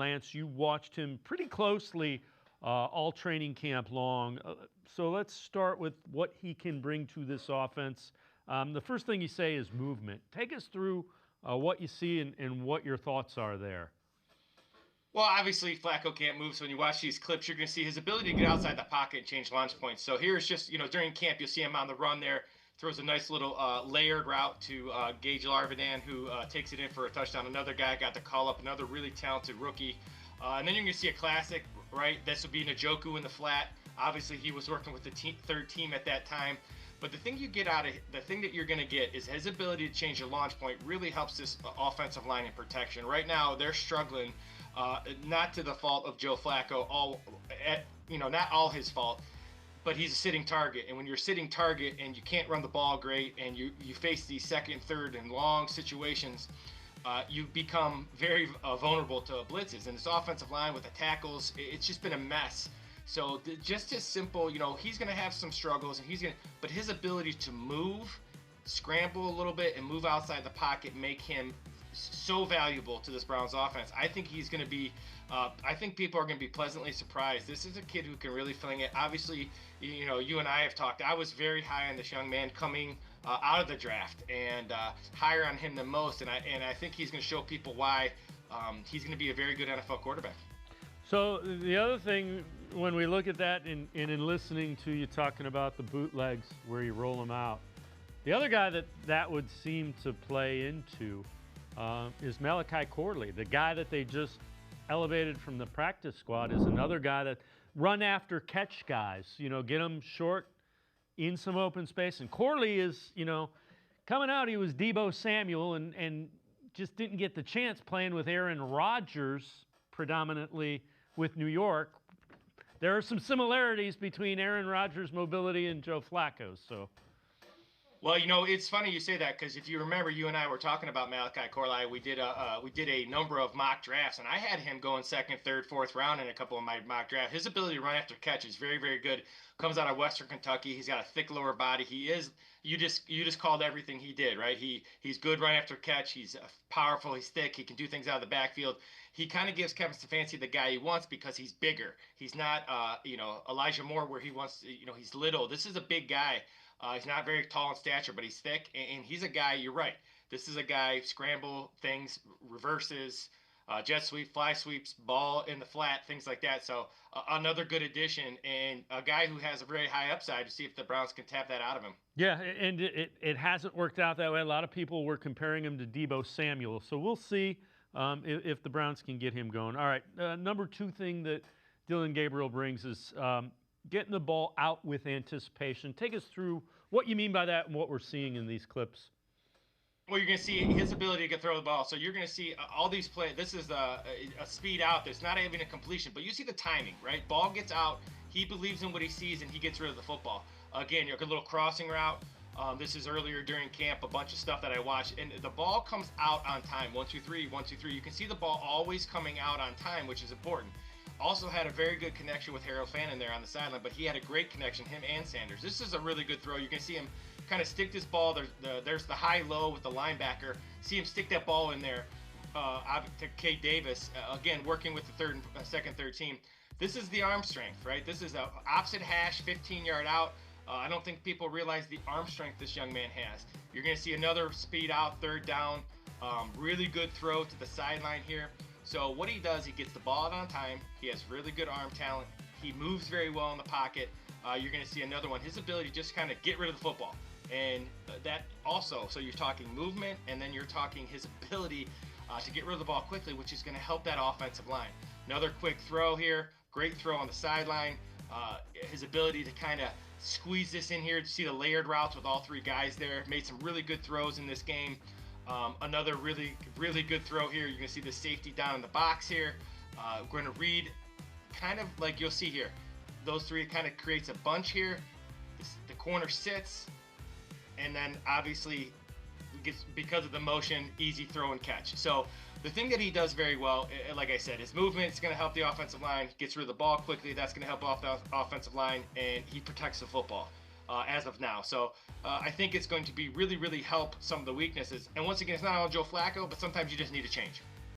Lance, you watched him pretty closely all training camp long. So let's start with what he can bring to this offense. The first thing you say is movement. Take us through what you see and what your thoughts are there. Well, obviously, Flacco can't move. So when you watch these clips, you're going to see his ability to get outside the pocket and change launch points. So here's just, during camp, you'll see him on the run there, throws a nice little layered route to Gage Larvidan, who takes it in for a touchdown. Another guy got to call up, another really talented rookie. And then you're going to see a classic, right? This would be Njoku in the flat. Obviously, he was working with the third team at that time. But the thing that you're going to get is his ability to change your launch point really helps this offensive line in protection. Right now, they're struggling. Not to the fault of Joe Flacco, not all his fault, but he's a sitting target. And when you're a sitting target and you can't run the ball great and you face these second, third, and long situations, you become very vulnerable to blitzes. And this offensive line with the tackles, it's just been a mess. So just as simple, he's going to have some struggles, but his ability to move, scramble a little bit, and move outside the pocket make him so valuable to this Browns offense. I think he's going to be I think people are going to be pleasantly surprised. This is a kid who can really fling it. Obviously, you and I have talked. I was very high on this young man coming out of the draft, and higher on him than most. And I think he's going to show people why he's going to be a very good NFL quarterback. So the other thing, when we look at that and in listening to you talking about the bootlegs where you roll them out, the other guy that would seem to play into is Malachi Corley. The guy that they just elevated from the practice squad is another guy that run after catch guys, get them short in some open space. And Corley is, coming out, he was Deebo Samuel and just didn't get the chance playing with Aaron Rodgers predominantly with New York. There are some similarities between Aaron Rodgers' mobility and Joe Flacco's. So. Well, it's funny you say that, because if you remember, you and I were talking about Malachi Corley. We did a number of mock drafts, and I had him going second, third, fourth round in a couple of my mock drafts. His ability to run after catch is very, very good. Comes out of Western Kentucky. He's got a thick lower body. You just called everything he did, right? He's good run after catch. He's powerful. He's thick. He can do things out of the backfield. He kind of gives Kevin Stefanski the guy he wants because he's bigger. He's not, Elijah Moore, where he wants, he's little. This is a big guy. He's not very tall in stature, but he's thick, and he's a guy, you're right. This is a guy, scramble things, reverses, jet sweep, fly sweeps, ball in the flat, things like that. So another good addition, and a guy who has a very high upside to see if the Browns can tap that out of him. Yeah, and it hasn't worked out that way. A lot of people were comparing him to Deebo Samuel. So we'll see if the Browns can get him going. All right, number two thing that Dillon Gabriel brings is getting the ball out with anticipation. Take us through what you mean by that and what we're seeing in these clips. Well, you're going to see his ability to throw the ball. So you're going to see all these plays. This is a speed out that's not even a completion, but you see the timing, right? Ball gets out. He believes in what he sees, and he gets rid of the football. Again, you're a little crossing route. This is earlier during camp, a bunch of stuff that I watched. And the ball comes out on time. 1, 2, 3, 1, 2, 3. You can see the ball always coming out on time, which is important. Also had a very good connection with Harold Fannin there on the sideline, but he had a great connection, him and Sanders. This is a really good throw. You can see him kind of stick this ball. There's the high-low with the linebacker. See him stick that ball in there to Cade Davis. Again, working with the second, third team. This is the arm strength, right? This is an opposite hash, 15-yard out. I don't think people realize the arm strength this young man has. You're going to see another speed out, third down. Really good throw to the sideline here. So what he does, he gets the ball out on time. He has really good arm talent. He moves very well in the pocket. You're going to see another one. His ability to just kind of get rid of the football. And that also, so you're talking movement, and then you're talking his ability to get rid of the ball quickly, which is going to help that offensive line. Another quick throw here. Great throw on the sideline. His ability to kind of squeeze this in here to see the layered routes with all three guys there. Made some really good throws in this game. Another really, really good throw here. You're going to see the safety down in the box here. We're going to read kind of like you'll see here. Those three kind of creates a bunch here. The corner sits, and then obviously gets, because of the motion, easy throw and catch. So the thing that he does very well, like I said, his movement is going to help the offensive line. Gets rid of the ball quickly. That's going to help off the offensive line, and he protects the football. As of now. So I think it's going to be really, really help some of the weaknesses. And once again, it's not all Joe Flacco, but sometimes you just need a change.